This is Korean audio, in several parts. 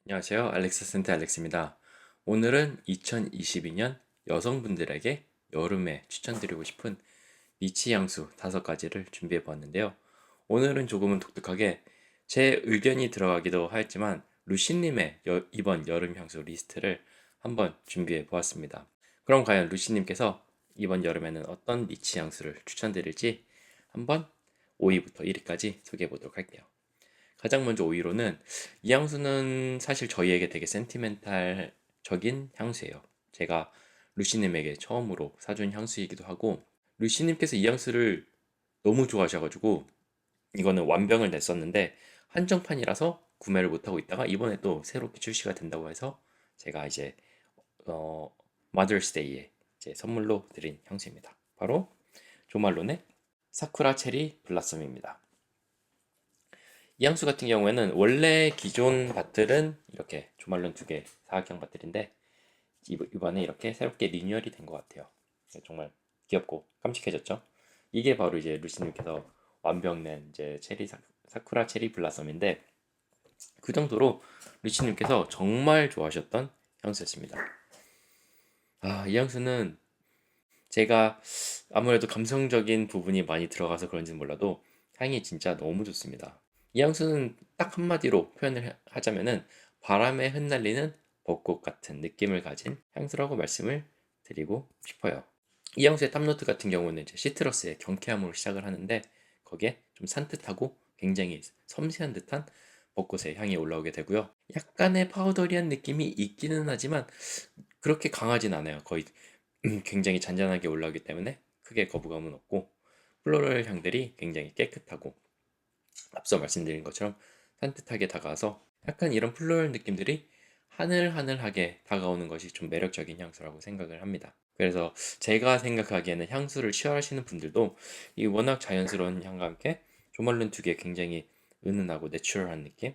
안녕하세요. 알렉스 센터 알렉스입니다. 오늘은 2022년 여성분들에게 여름에 추천드리고 싶은 니치 향수 5가지를 준비해 보았는데요. 오늘은 조금은 독특하게 제 의견이 들어가기도 하였지만 루시님의 이번 여름 향수 리스트를 한번 준비해 보았습니다. 그럼 과연 루시님께서 이번 여름에는 어떤 니치 향수를 추천드릴지 한번 5위부터 1위까지 소개해 보도록 할게요. 가장 먼저 5위로는 이 향수는 사실 저희에게 되게 센티멘탈적인 향수예요. 제가 루시님에게 처음으로 사준 향수이기도 하고 루시님께서 이 향수를 너무 좋아하셔가지고 이거는 완병을 냈었는데 한정판이라서 구매를 못하고 있다가 이번에 또 새롭게 출시가 된다고 해서 제가 이제 어, 마더스데이에 이제 선물로 드린 향수입니다. 바로 조말론의 사쿠라 체리 블라썸입니다. 이 향수 같은 경우에는 원래 기존 밭들은 이렇게 조말론 2개 사각형 밭들인데 이번에 이렇게 새롭게 리뉴얼이 된 것 같아요. 정말 귀엽고 깜찍해졌죠? 이게 바로 이제 루시님께서 완벽낸 이제 사쿠라 체리 블라썸인데 그 정도로 루시님께서 정말 좋아하셨던 향수였습니다. 이 향수는 제가 아무래도 감성적인 부분이 많이 들어가서 그런지는 몰라도 향이 진짜 너무 좋습니다. 이 향수는 딱 한마디로 표현을 하자면은 바람에 흩날리는 벚꽃 같은 느낌을 가진 향수라고 말씀을 드리고 싶어요. 이 향수의 탑노트 같은 경우는 이제 시트러스의 경쾌함으로 시작을 하는데 거기에 좀 산뜻하고 굉장히 섬세한 듯한 벚꽃의 향이 올라오게 되고요. 약간의 파우더리한 느낌이 있기는 하지만 그렇게 강하진 않아요. 거의 굉장히 잔잔하게 올라오기 때문에 크게 거부감은 없고 플로럴 향들이 굉장히 깨끗하고 앞서 말씀드린 것처럼 산뜻하게 다가와서 약간 이런 플로럴 느낌들이 하늘하늘하게 다가오는 것이 좀 매력적인 향수라고 생각을 합니다. 그래서 제가 생각하기에는 향수를 취하시는 분들도 이 워낙 자연스러운 향과 함께 조말론 2개 굉장히 은은하고 내추럴한 느낌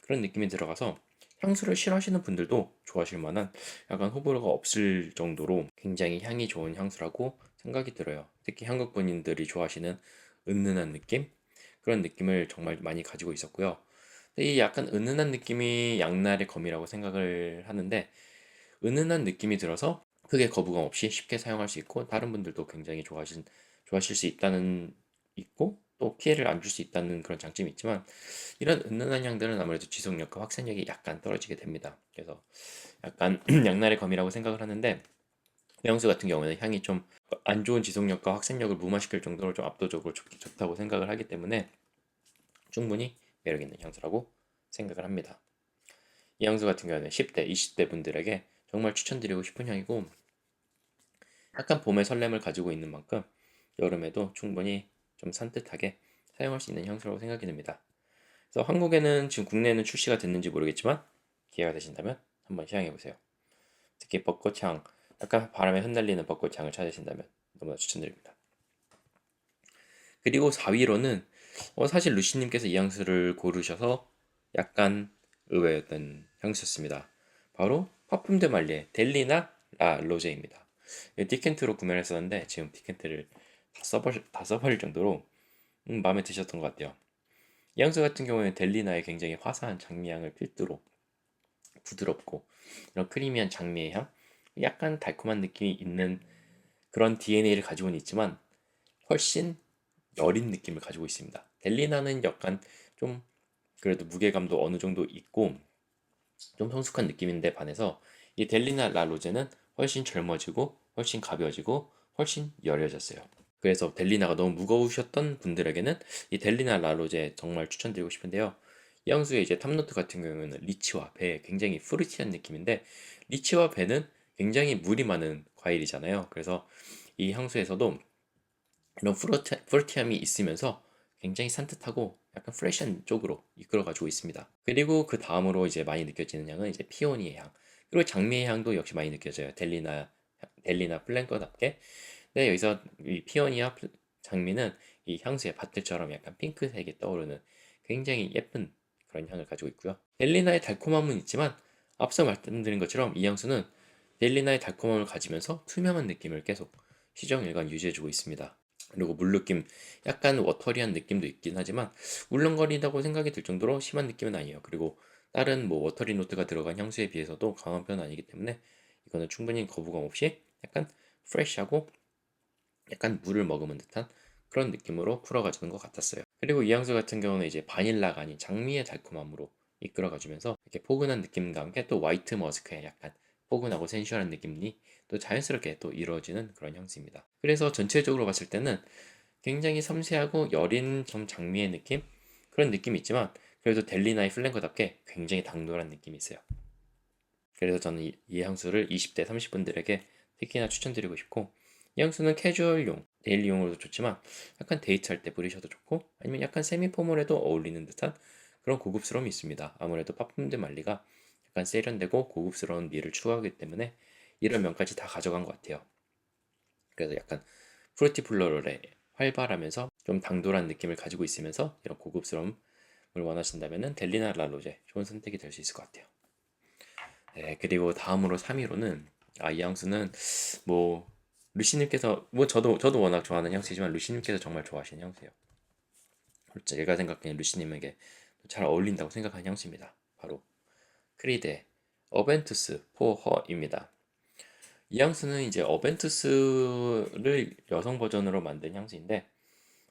그런 느낌이 들어가서 향수를 싫어하시는 분들도 좋아하실 만한 약간 호불호가 없을 정도로 굉장히 향이 좋은 향수라고 생각이 들어요. 특히 한국 분들이 좋아하시는 은은한 느낌? 그런 느낌을 정말 많이 가지고 있었고요. 이 약간 은은한 느낌이 양날의 검이라고 생각을 하는데 은은한 느낌이 들어서 크게 거부감 없이 쉽게 사용할 수 있고 다른 분들도 굉장히 좋아하실 수 있고 또 피해를 안 줄 수 있다는 그런 장점이 있지만 이런 은은한 향들은 아무래도 지속력과 확산력이 약간 떨어지게 됩니다. 그래서 약간 양날의 검이라고 생각을 하는데 해영수 같은 경우는 향이 좀 안 좋은 지속력과 확산력을 무마시킬 정도로 좀 압도적으로 좋다고 생각을 하기 때문에 충분히 매력 있는 향수라고 생각을 합니다. 이 향수 같은 경우는 10대, 20대 분들에게 정말 추천드리고 싶은 향이고 약간 봄의 설렘을 가지고 있는 만큼 여름에도 충분히 좀 산뜻하게 사용할 수 있는 향수라고 생각이 듭니다. 그래서 한국에는 지금 국내에는 출시가 됐는지 모르겠지만 기회가 되신다면 한번 시향해 보세요. 특히 벚꽃향, 약간 바람에 흩날리는 벚꽃향을 찾으신다면 너무나 추천드립니다. 그리고 4위로는 사실 루시님께서 이 향수를 고르셔서 약간 의외였던 향수였습니다. 바로 파품 드 말리의 델리나 라 로제입니다. 디켄트로 구매를 했었는데 지금 디켄트를 다 써버릴 정도로 마음에 드셨던 것 같아요. 이 향수 같은 경우에는 델리나의 굉장히 화사한 장미향을 필두로 부드럽고 이런 크리미한 장미의 향, 약간 달콤한 느낌이 있는 그런 DNA를 가지고는 있지만 훨씬 여린 느낌을 가지고 있습니다. 델리나는 약간 좀 그래도 무게감도 어느 정도 있고 좀 성숙한 느낌인데 반해서 이 델리나 라로제는 훨씬 젊어지고 훨씬 가벼워지고 훨씬 여려졌어요. 그래서 델리나가 너무 무거우셨던 분들에게는 이 델리나 라로제 정말 추천드리고 싶은데요. 이 향수의 이제 탑노트 같은 경우에는 리치와 배 굉장히 프루티한 느낌인데 리치와 배는 굉장히 물이 많은 과일이잖아요. 그래서 이 향수에서도 이런 프루티함이 있으면서 굉장히 산뜻하고 약간 프레시한 쪽으로 이끌어가지고 있습니다. 그리고 그 다음으로 이제 많이 느껴지는 향은 이제 피오니의 향. 그리고 장미의 향도 역시 많이 느껴져요. 델리나 플랭커답게. 근데 여기서 이 피오니와 장미는 이 향수의 밭들처럼 약간 핑크색이 떠오르는 굉장히 예쁜 그런 향을 가지고 있고요. 델리나의 달콤함은 있지만 앞서 말씀드린 것처럼 이 향수는 델리나의 달콤함을 가지면서 투명한 느낌을 계속 시정일관 유지해주고 있습니다. 그리고 물 느낌, 약간 워터리한 느낌도 있긴 하지만 울렁거리다고 생각이 들 정도로 심한 느낌은 아니에요. 그리고 다른 뭐 워터리 노트가 들어간 향수에 비해서도 강한 편은 아니기 때문에 이거는 충분히 거부감 없이 약간 프레쉬하고 약간 물을 머금은 듯한 그런 느낌으로 풀어가주는 것 같았어요. 그리고 이 향수 같은 경우는 이제 바닐라가 아닌 장미의 달콤함으로 이끌어가주면서 이렇게 포근한 느낌과 함께 또 화이트 머스크의 약간 포근하고 센슈얼한 느낌이 또 자연스럽게 또 이루어지는 그런 향수입니다. 그래서 전체적으로 봤을 때는 굉장히 섬세하고 여린 좀 장미의 느낌? 그런 느낌이 있지만 그래도 델리나의 플랭커답게 굉장히 당돌한 느낌이 있어요. 그래서 저는 이 향수를 20대 30분들에게 특히나 추천드리고 싶고, 이 향수는 캐주얼용, 데일리용으로도 좋지만 약간 데이트할 때 뿌리셔도 좋고 아니면 약간 세미 포멀에도 어울리는 듯한 그런 고급스러움이 있습니다. 아무래도 파품드 말리가 약간 세련되고 고급스러운 미를 추구하기 때문에 이런 면까지 다 가져간 것 같아요. 그래서 약간 프루티 플로럴에 활발하면서 좀 당돌한 느낌을 가지고 있으면서 이런 고급스러움을 원하신다면 델리나 랄로제 좋은 선택이 될 수 있을 것 같아요. 네, 그리고 다음으로 3위로는 이 향수는 뭐 루시님께서 뭐 저도 워낙 좋아하는 향수이지만 루시님께서 정말 좋아하시는 향수예요. 제가 생각하기엔 루시님에게 잘 어울린다고 생각하는 향수입니다. 바로 크리드의 어벤투스 포허입니다. 이 향수는 이제 어벤투스를 여성 버전으로 만든 향수인데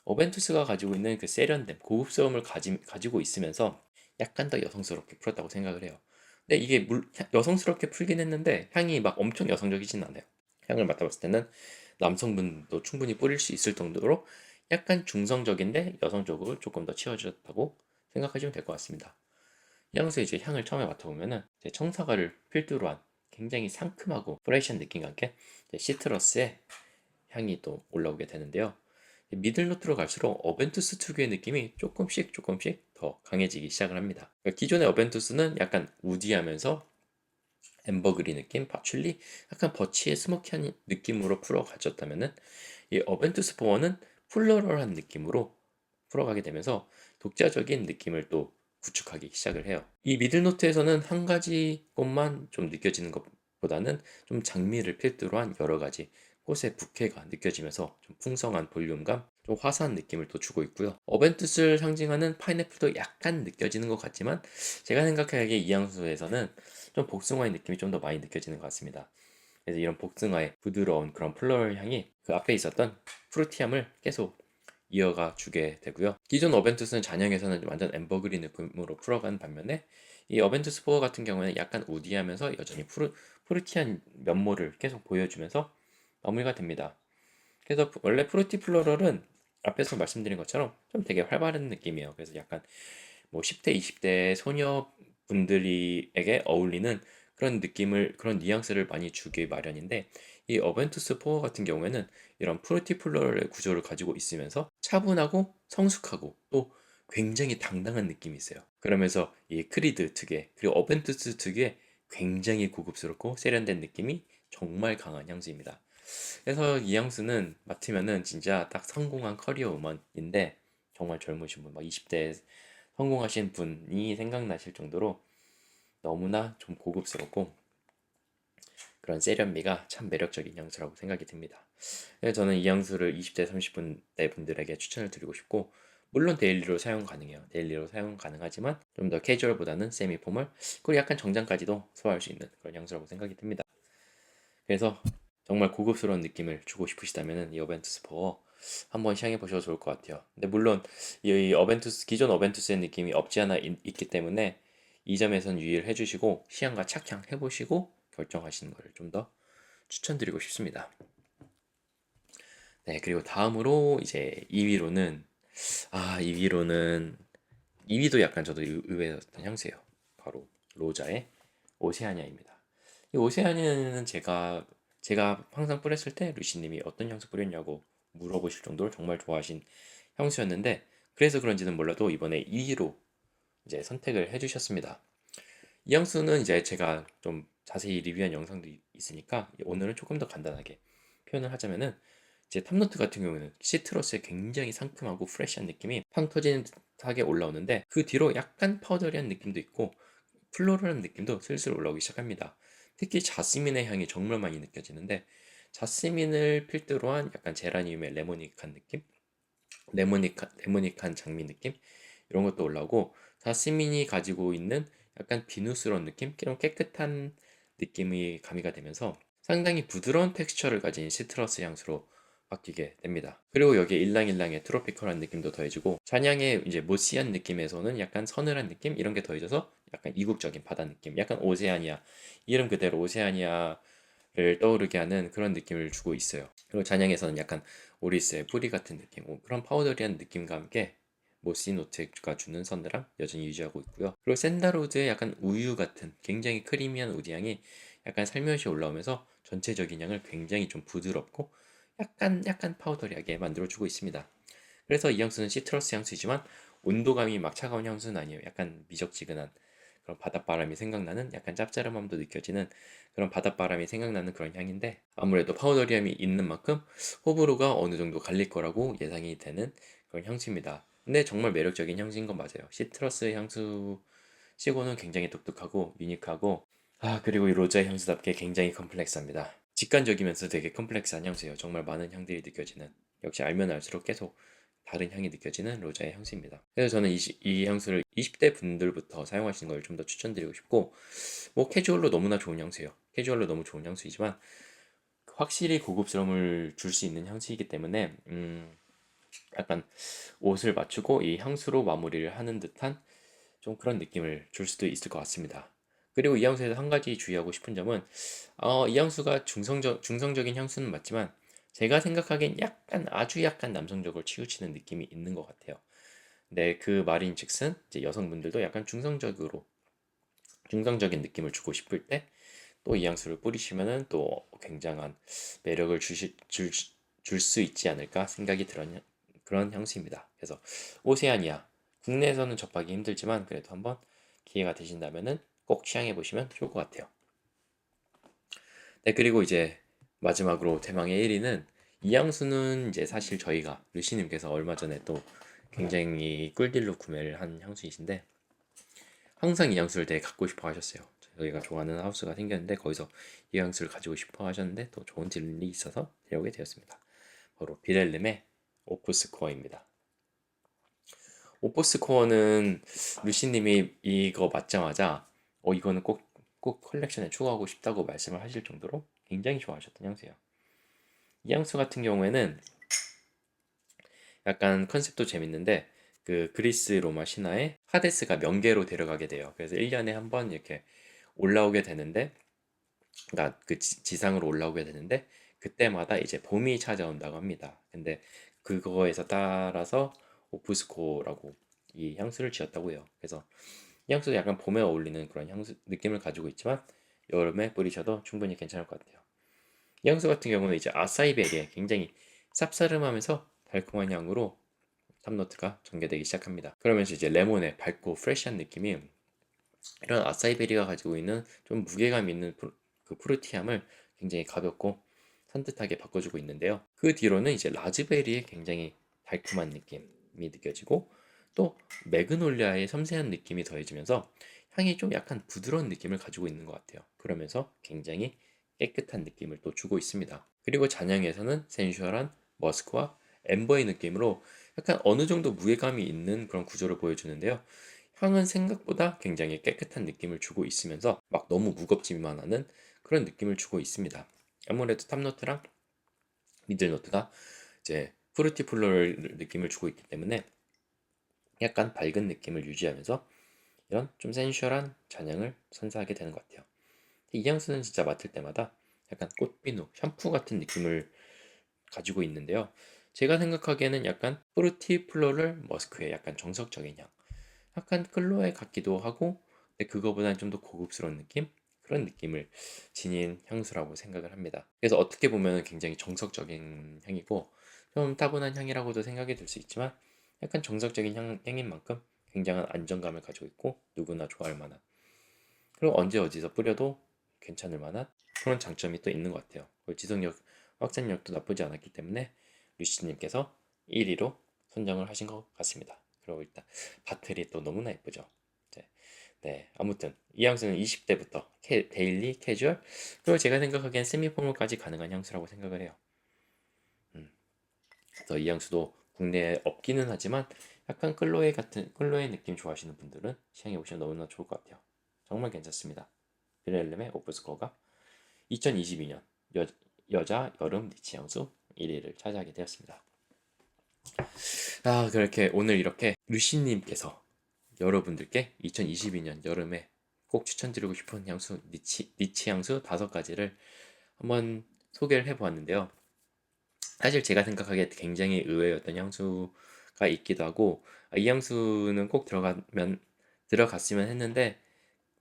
어벤투스가 가지고 있는 그 세련됨, 고급스러움을 가지고 있으면서 약간 더 여성스럽게 풀었다고 생각을 해요. 근데 이게 여성스럽게 풀긴 했는데 향이 막 엄청 여성적이진 않아요. 향을 맡아봤을 때는 남성분도 충분히 뿌릴 수 있을 정도로 약간 중성적인데 여성적으로 조금 더 치워졌다고 생각하시면 될 것 같습니다. 이 향수의 이제 향을 처음에 맡아보면은 이제 청사과를 필두로 한 굉장히 상큼하고 프레시한 느낌과 함께 이제 시트러스의 향이 또 올라오게 되는데요. 미들노트로 갈수록 어벤투스 특유의 느낌이 조금씩 더 강해지기 시작을 합니다. 그러니까 기존의 어벤투스는 약간 우디하면서 엠버그리 느낌, 파출리, 약간 버치의 스모키한 느낌으로 풀어 가졌다면은 이 어벤투스 4는 플로럴한 느낌으로 풀어가게 되면서 독자적인 느낌을 또 구축하기 시작을 해요. 이 미들노트에서는 한 가지 꽃만 좀 느껴지는 것보다는 좀 장미를 필두로 한 여러 가지 꽃의 부케가 느껴지면서 좀 풍성한 볼륨감, 좀 화사한 느낌을 또 주고 있고요. 어벤투스를 상징하는 파인애플도 약간 느껴지는 것 같지만 제가 생각하기에 이 향수에서는 좀 복숭아의 느낌이 좀 더 많이 느껴지는 것 같습니다. 그래서 이런 복숭아의 부드러운 그런 플로럴 향이 그 앞에 있었던 프루티함을 계속 이어가 주게 되고요. 기존 어벤투스는 잔향에서는 완전 엠버그린 느낌으로 풀어간 반면에 이 어벤투스 4 같은 경우에는 약간 우디하면서 여전히 프루티한 면모를 계속 보여주면서 마무리가 됩니다. 그래서 원래 프루티 플로럴은 앞에서 말씀드린 것처럼 좀 되게 활발한 느낌이에요. 그래서 약간 뭐 10대, 20대 소녀분들에게 어울리는 그런 느낌을, 그런 뉘앙스를 많이 주기 마련인데, 이 어벤투스 4 같은 경우에는 이런 프루티 플로럴의 구조를 가지고 있으면서 차분하고 성숙하고 또 굉장히 당당한 느낌이 있어요. 그러면서 이 크리드 특유의, 그리고 어벤투스 특유의 굉장히 고급스럽고 세련된 느낌이 정말 강한 향수입니다. 그래서 이 향수는 맡으면은 진짜 딱 성공한 커리어 우먼인데, 정말 젊으신 분, 막 20대 성공하신 분이 생각나실 정도로 너무나 좀 고급스럽고 그런 세련미가 참 매력적인 향수라고 생각이 듭니다. 그래서 저는 이 향수를 20대 30대 분들에게 추천을 드리고 싶고, 물론 데일리로 사용 가능해요. 데일리로 사용 가능하지만 좀 더 캐주얼보다는 세미 포멀, 그리고 약간 정장까지도 소화할 수 있는 그런 향수라고 생각이 듭니다. 그래서 정말 고급스러운 느낌을 주고 싶으시다면 이 어벤투스 4 한번 시향해 보셔도 좋을 것 같아요. 근데 물론 이 어벤투스, 기존 어벤투스의 느낌이 없지 않아 있기 때문에 이 점에선 유의를 해주시고 시향과 착향 해보시고 결정하시는 것을 좀 더 추천드리고 싶습니다. 네, 그리고 다음으로 이제 2위도 약간 저도 의외였던 향수예요. 바로 로자의 오세아니아입니다. 이 오세아니아는 제가 항상 뿌렸을 때 루시님이 어떤 향수 뿌렸냐고 물어보실 정도로 정말 좋아하신 향수였는데, 그래서 그런지는 몰라도 이번에 2위로 이제 선택을 해주셨습니다. 이 향수는 이제 제가 좀 자세히 리뷰한 영상도 있으니까 오늘은 조금 더 간단하게 표현을 하자면은, 이제 탑노트 같은 경우는 시트러스의 굉장히 상큼하고 프레시한 느낌이 팡 터지는 듯하게 올라오는데, 그 뒤로 약간 파우더리한 느낌도 있고 플로럴한 느낌도 슬슬 올라오기 시작합니다. 특히 자스민의 향이 정말 많이 느껴지는데, 자스민을 필두로 한 약간 제라늄의 레모닉한 느낌, 레모닉한 장미 느낌, 이런 것도 올라오고, 자스민이 가지고 있는 약간 비누스러운 느낌? 좀 깨끗한 느낌이 가미가 되면서 상당히 부드러운 텍스처를 가진 시트러스 향수로 바뀌게 됩니다. 그리고 여기에 일랑일랑의 트로피컬한 느낌도 더해지고 잔향의 이제 모시한 느낌에서는 약간 서늘한 느낌 이런 게 더해져서 약간 이국적인 바다 느낌, 약간 오세아니아, 이름 그대로 오세아니아를 떠오르게 하는 그런 느낌을 주고 있어요. 그리고 잔향에서는 약간 오리스의 뿌리 같은 느낌, 그런 파우더리한 느낌과 함께 모시 노트가 주는 서늘함 여전히 유지하고 있고요. 그리고 샌다로드의 약간 우유 같은 굉장히 크리미한 우디향이 약간 살며시 올라오면서 전체적인 향을 굉장히 좀 부드럽고 약간 파우더리하게 만들어주고 있습니다. 그래서 이 향수는 시트러스 향수이지만 온도감이 막 차가운 향수는 아니에요. 약간 미적지근한 그런 바닷바람이 생각나는 약간 짭짤함도 느껴지는 그런 바닷바람이 생각나는 그런 향인데 아무래도 파우더리함이 있는 만큼 호불호가 어느 정도 갈릴 거라고 예상이 되는 그런 향수입니다. 근데 정말 매력적인 향수인 건 맞아요. 시트러스 향수 치고는 굉장히 독특하고 유니크하고 그리고 이 로제 향수답게 굉장히 컴플렉스합니다. 직관적이면서 되게 컴플렉스한 향수예요. 정말 많은 향들이 느껴지는 역시 알면 알수록 계속 다른 향이 느껴지는 로자의 향수입니다. 그래서 저는 이 향수를 20대 분들부터 사용하시는 걸 좀 더 추천드리고 싶고 뭐 캐주얼로 너무나 좋은 향수예요. 캐주얼로 너무 좋은 향수이지만 확실히 고급스러움을 줄 수 있는 향수이기 때문에 약간 옷을 맞추고 이 향수로 마무리를 하는 듯한 좀 그런 느낌을 줄 수도 있을 것 같습니다. 그리고 이 향수에서 한 가지 주의하고 싶은 점은 이 향수가 중성적인 향수는 맞지만 제가 생각하기엔 약간 아주 약간 남성적으로 치우치는 느낌이 있는 것 같아요. 네, 그 말인즉슨 이제 여성분들도 약간 중성적인 느낌을 주고 싶을 때 또 이 향수를 뿌리시면은 또 굉장한 매력을 줄 수 있지 않을까 생각이 드는 그런 향수입니다. 그래서 오세아니아 국내에서는 접하기 힘들지만 그래도 한번 기회가 되신다면은 꼭 취향해 보시면 좋을 것 같아요. 네, 그리고 이제 마지막으로 대망의 1위는 이 향수는 이제 사실 저희가 루시님께서 얼마 전에 또 굉장히 꿀딜로 구매를 한 향수이신데 항상 이 향수를 되게 갖고 싶어 하셨어요. 저희가 좋아하는 하우스가 생겼는데 거기서 이 향수를 가지고 싶어 하셨는데 또 좋은 딜이 있어서 데려오게 되었습니다. 바로 비렐름의 오프스코어입니다. 오프스코어는 루시님이 이거 맞자마자 이거는 꼭 컬렉션에 추가하고 싶다고 말씀을 하실 정도로 굉장히 좋아하셨던 향수예요. 이 향수 같은 경우에는 약간 컨셉도 재밌는데 그 그리스 로마 신화에 하데스가 명계로 데려가게 돼요. 그래서 1년에 한 번 이렇게 올라오게 되는데 그러니까 그 지상으로 올라오게 되는데 그때마다 이제 봄이 찾아온다고 합니다. 근데 그거에서 따라서 오프스코라고 이 향수를 지었다고 해요. 그래서 이 향수도 약간 봄에 어울리는 그런 향수 느낌을 가지고 있지만 여름에 뿌리셔도 충분히 괜찮을 것 같아요. 이 향수 같은 경우는 이제 아사이베리에 굉장히 쌉싸름하면서 달콤한 향으로 탑노트가 전개되기 시작합니다. 그러면서 이제 레몬의 밝고 프레시한 느낌이 이런 아사이베리가 가지고 있는 좀 무게감 있는 그 프루티함을 굉장히 가볍고 산뜻하게 바꿔주고 있는데요. 그 뒤로는 이제 라즈베리의 굉장히 달콤한 느낌이 느껴지고 또 매그놀리아의 섬세한 느낌이 더해지면서 향이 좀 약간 부드러운 느낌을 가지고 있는 것 같아요. 그러면서 굉장히 깨끗한 느낌을 또 주고 있습니다. 그리고 잔향에서는 센슈얼한 머스크와 엠버의 느낌으로 약간 어느 정도 무게감이 있는 그런 구조를 보여주는데요. 향은 생각보다 굉장히 깨끗한 느낌을 주고 있으면서 막 너무 무겁지만 않은 그런 느낌을 주고 있습니다. 아무래도 탑노트랑 미들노트가 이제 프루티 플로럴 느낌을 주고 있기 때문에 약간 밝은 느낌을 유지하면서 이런 좀 센슈얼한 잔향을 선사하게 되는 것 같아요. 이 향수는 진짜 맡을 때마다 약간 꽃비누, 샴푸 같은 느낌을 가지고 있는데요. 제가 생각하기에는 약간 프루티 플로럴 머스크의 약간 정석적인 향, 약간 클로에 같기도 하고 근데 그거보다는 좀 더 고급스러운 느낌? 그런 느낌을 지닌 향수라고 생각을 합니다. 그래서 어떻게 보면 굉장히 정석적인 향이고 좀 타분한 향이라고도 생각이 들 수 있지만 약간 정석적인 향인 만큼 굉장한 안정감을 가지고 있고 누구나 좋아할 만한 그리고 언제 어디서 뿌려도 괜찮을 만한 그런 장점이 또 있는 것 같아요. 그리고 지속력, 확산력도 나쁘지 않았기 때문에 류시님께서 1위로 선정을 하신 것 같습니다. 그리고 일단 바틀이 또 너무나 예쁘죠. 네, 네, 아무튼 이 향수는 20대부터 데일리, 캐주얼 그리고 제가 생각하기엔 세미포멀까지 가능한 향수라고 생각을 해요. 음, 그래서 이 향수도 국내에 없기는 하지만 약간 클로에 같은 클로에 느낌 좋아하시는 분들은 시향해 보시면 너무나 좋을 것 같아요. 정말 괜찮습니다. 비렐름의 오프스코어가 2022년 여자 여름 니치 향수 1위를 차지하게 되었습니다. 그렇게 오늘 이렇게 루시님께서 여러분들께 2022년 여름에 꼭 추천드리고 싶은 향수 니치 향수 5가지를 한번 소개를 해보았는데요. 사실 제가 생각하기에 굉장히 의외였던 향수가 있기도 하고, 이 향수는 꼭 들어갔으면 했는데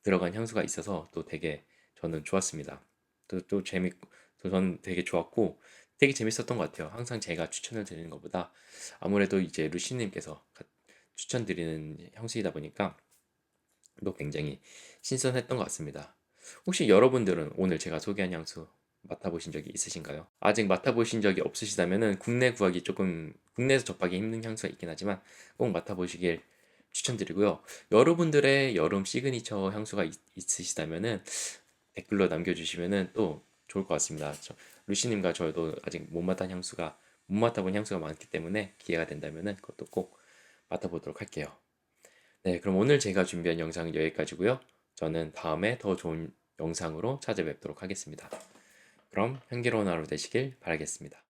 들어간 향수가 있어서 또 되게 저는 좋았습니다. 또 저는 되게 좋았고 되게 재밌었던 것 같아요. 항상 제가 추천을 드리는 것보다 아무래도 이제 루시님께서 추천드리는 향수이다 보니까 또 굉장히 신선했던 것 같습니다. 혹시 여러분들은 오늘 제가 소개한 향수 맡아보신 적이 있으신가요? 아직 맡아보신 적이 없으시다면은 국내에서 접하기 힘든 향수가 있긴 하지만 꼭 맡아보시길 추천드리고요. 여러분들의 여름 시그니처 향수가 있으시다면은 댓글로 남겨주시면은 또 좋을 것 같습니다. 루시님과 저도 아직 못 맡아본 향수가 많기 때문에 기회가 된다면은 그것도 꼭 맡아보도록 할게요. 네, 그럼 오늘 제가 준비한 영상은 여기까지고요. 저는 다음에 더 좋은 영상으로 찾아뵙도록 하겠습니다. 그럼 향기로운 하루 되시길 바라겠습니다.